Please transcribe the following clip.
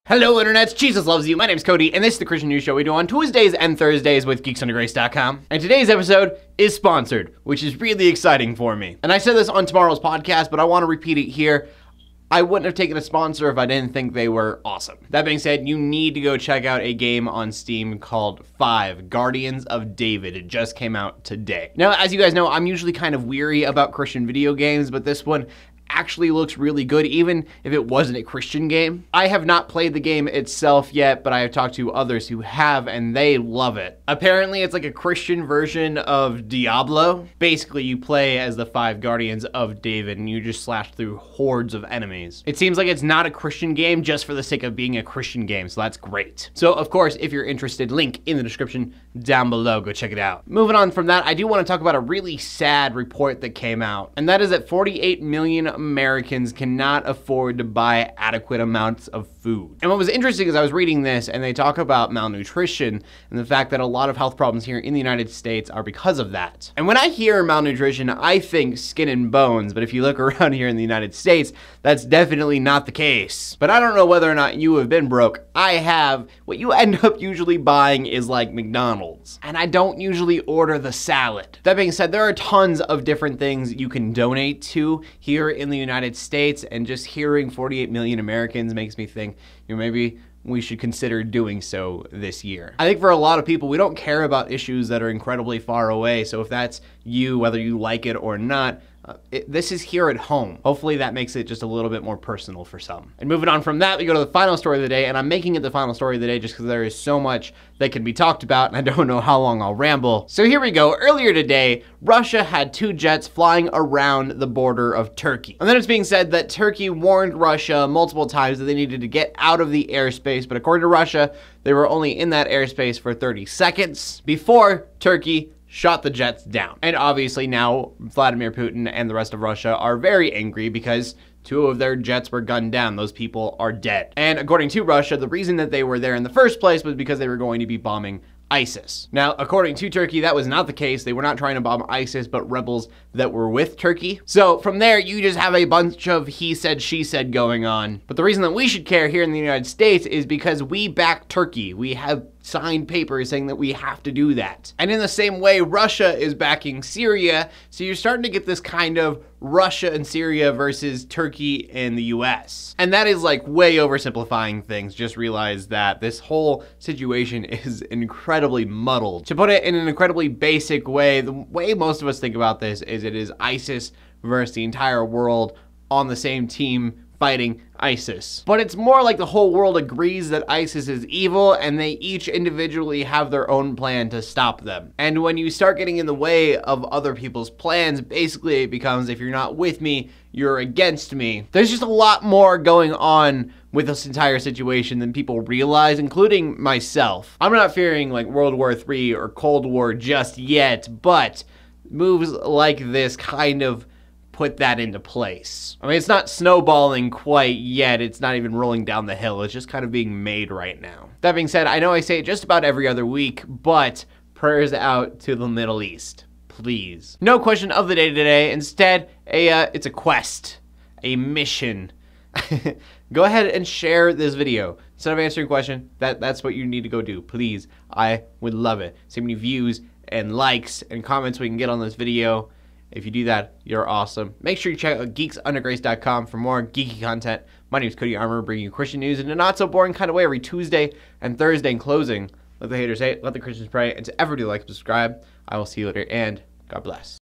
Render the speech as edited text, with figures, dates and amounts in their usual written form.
Hello internets, Jesus loves you, my name's Cody, and this is the Christian News Show we do on Tuesdays and Thursdays with geeksundergrace.com. And today's episode is sponsored, which is really exciting for me. And I said this on tomorrow's podcast, but I want to repeat it here. I wouldn't have taken a sponsor if I didn't think they were awesome. That being said, you need to go check out a game on Steam called 5 Guardians of David. It just came out today. Now, as you guys know, I'm usually kind of weary about Christian video games, but this one actually looks really good, even if it wasn't a Christian game. I have not played the game itself yet, but I have talked to others who have, and they love it. Apparently, it's like a Christian version of Diablo. Basically, you play as the 5 Guardians of David, and you just slash through hordes of enemies. It seems like it's not a Christian game just for the sake of being a Christian game, so that's great. So, of course, if you're interested, link in the description down below. Go check it out. Moving on from that, I do want to talk about a really sad report that came out, and that is that 48 million Americans cannot afford to buy adequate amounts of food. And what was interesting is I was reading this and they talk about malnutrition and the fact that a lot of health problems here in the United States are because of that. And when I hear malnutrition, I think skin and bones, but if you look around here in the United States, that's definitely not the case. But I don't know whether or not you have been broke. I have. What you end up usually buying is like McDonald's, and I don't usually order the salad. That being said, there are tons of different things you can donate to here in the United States, and just hearing 48 million Americans makes me think, you know, maybe we should consider doing so this year. I think for a lot of people, we don't care about issues that are incredibly far away, so if that's you, whether you like it or not, this is here at home. Hopefully that makes it just a little bit more personal for some. And moving on from that, we go to the final story of the day, and I'm making it the final story of the day just because there is so much that can be talked about, and I don't know how long I'll ramble. So here we go. Earlier today, Russia had 2 jets flying around the border of Turkey. And then it's being said that Turkey warned Russia multiple times that they needed to get out of the airspace, but according to Russia, they were only in that airspace for 30 seconds before Turkey shot the jets down. And obviously now Vladimir Putin and the rest of Russia are very angry because 2 of their jets were gunned down. Those people are dead. And according to Russia, the reason that they were there in the first place was because they were going to be bombing ISIS. Now, according to Turkey, that was not the case. They were not trying to bomb ISIS, but rebels that were with Turkey. So from there, you just have a bunch of he said, she said going on. But the reason that we should care here in the United States is because we back Turkey. We have signed papers saying that we have to do that. And in the same way, Russia is backing Syria, so you're starting to get this kind of Russia and Syria versus Turkey and the US. And that is like way oversimplifying things. Just realize that this whole situation is incredibly muddled. To put it in an incredibly basic way, the way most of us think about this is it is ISIS versus the entire world on the same team fighting ISIS. But it's more like the whole world agrees that ISIS is evil and they each individually have their own plan to stop them. And when you start getting in the way of other people's plans, basically it becomes, if you're not with me, you're against me. There's just a lot more going on with this entire situation than people realize, including myself. I'm not fearing like World War III or Cold War just yet, but moves like this kind of put that into place. I mean, it's not snowballing quite yet. It's not even rolling down the hill. It's just kind of being made right now. That being said, I know I say it just about every other week, but prayers out to the Middle East, please. No question of the day today. Instead, it's a quest, a mission. Go ahead and share this video. Instead of answering a question, that's what you need to go do. Please, I would love it. See how many views and likes and comments we can get on this video. If you do that, you're awesome. Make sure you check out geeksundergrace.com for more geeky content. My name is Cody Armour, bringing you Christian news in a not so boring kind of way every Tuesday and Thursday. In closing, let the haters hate, let the Christians pray, and to ever do like and subscribe. I will see you later, and God bless.